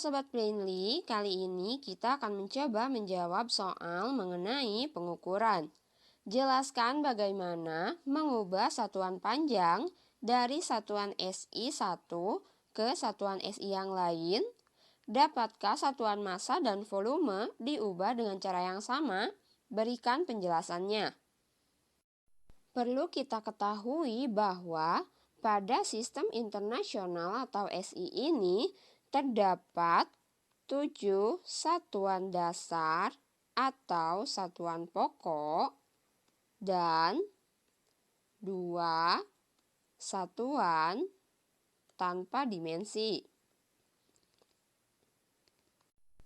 Sobat Brainly, kali ini kita akan mencoba menjawab soal mengenai pengukuran. Jelaskan bagaimana mengubah satuan panjang dari satuan SI 1 ke satuan SI yang lain. Dapatkah satuan massa dan volume diubah dengan cara yang sama? Berikan penjelasannya. Perlu kita ketahui bahwa pada sistem internasional atau SI ini terdapat 7 satuan dasar atau satuan pokok dan 2 satuan tanpa dimensi.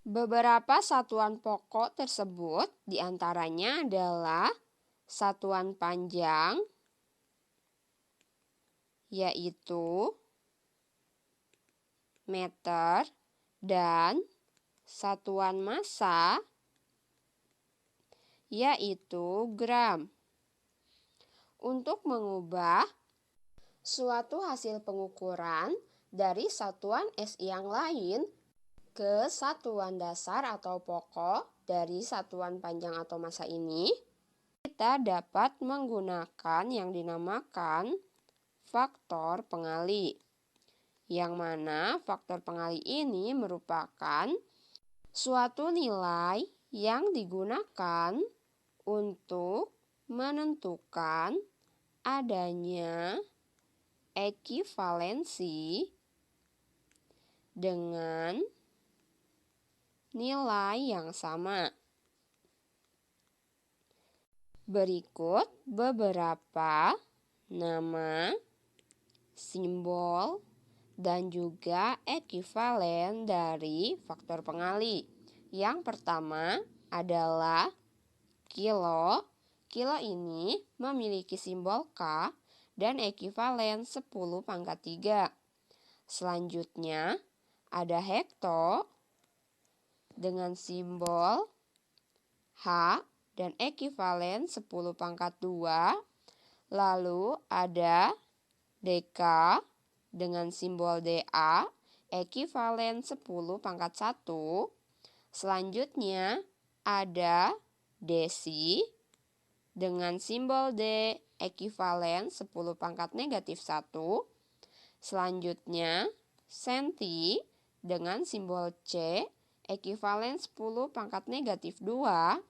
Beberapa satuan pokok tersebut diantaranya adalah satuan panjang, yaitu meter, dan satuan massa, yaitu gram. Untuk mengubah suatu hasil pengukuran dari satuan SI yang lain ke satuan dasar atau pokok dari satuan panjang atau massa ini, kita dapat menggunakan yang dinamakan faktor pengali, yang mana faktor pengali ini merupakan suatu nilai yang digunakan untuk menentukan adanya ekivalensi dengan nilai yang sama. Berikut beberapa nama, simbol, dan juga ekivalen dari faktor pengali. Yang pertama adalah kilo. Kilo ini memiliki simbol K dan ekivalen 10 pangkat 3. Selanjutnya ada hekto dengan simbol H dan ekivalen 10 pangkat 2. Lalu ada deka dengan simbol DA, ekivalen 10 pangkat 1. Selanjutnya ada desi dengan simbol D, ekivalen 10 pangkat negatif 1. Selanjutnya senti dengan simbol C, ekivalen 10 pangkat negatif 2.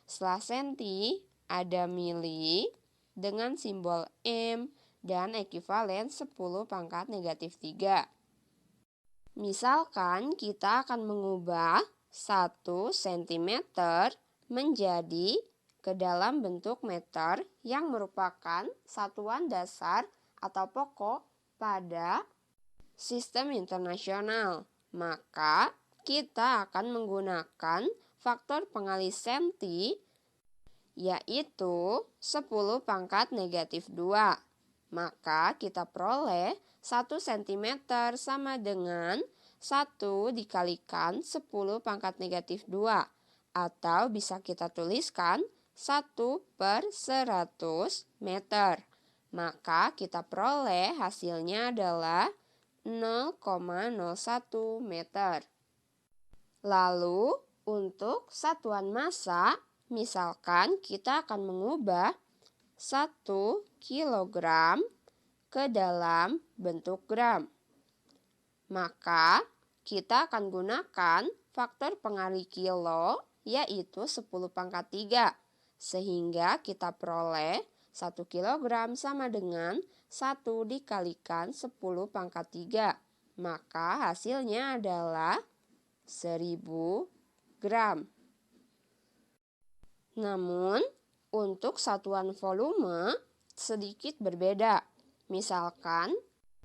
Setelah senti ada mili dengan simbol M dan ekivalen 10 pangkat negatif 3. Misalkan kita akan mengubah 1 cm menjadi ke dalam bentuk meter yang merupakan satuan dasar atau pokok pada sistem internasional. Maka kita akan menggunakan faktor pengali senti, yaitu 10 pangkat negatif 2. Maka kita peroleh 1 cm sama dengan 1 dikalikan 10 pangkat negatif 2. Atau bisa kita tuliskan 1 per 100 meter. Maka kita peroleh hasilnya adalah 0,01 meter. Lalu untuk satuan massa, misalkan kita akan mengubah 1 kilogram ke dalam bentuk gram. Maka kita akan gunakan faktor pengali kilo, yaitu 10 pangkat 3. Sehingga kita peroleh 1 kilogram sama dengan 1 dikalikan 10 pangkat 3. Maka hasilnya adalah 1000 gram. Namun, untuk satuan volume sedikit berbeda. Misalkan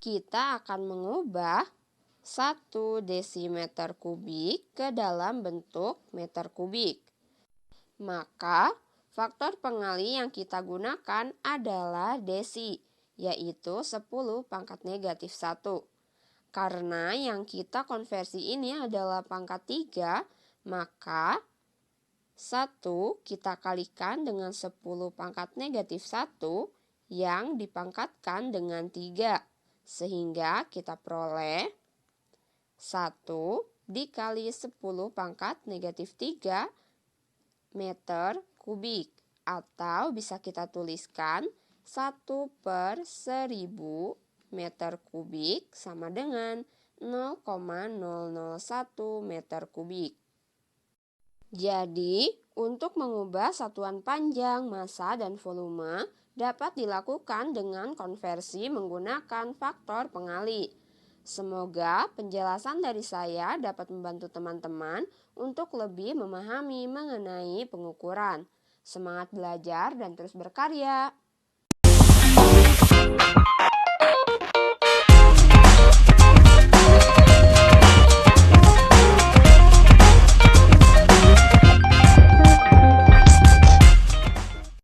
kita akan mengubah 1 desimeter kubik ke dalam bentuk meter kubik. Maka faktor pengali yang kita gunakan adalah desi, yaitu 10 pangkat negatif 1. Karena yang kita konversi ini adalah pangkat 3, maka 1 kita kalikan dengan 10 pangkat negatif 1 yang dipangkatkan dengan 3. Sehingga kita peroleh 1 dikali 10 pangkat negatif 3 meter kubik. Atau bisa kita tuliskan 1/1000 meter kubik sama dengan 0,001 meter kubik. Jadi, untuk mengubah satuan panjang, massa, dan volume dapat dilakukan dengan konversi menggunakan faktor pengali. Semoga penjelasan dari saya dapat membantu teman-teman untuk lebih memahami mengenai pengukuran. Semangat belajar dan terus berkarya!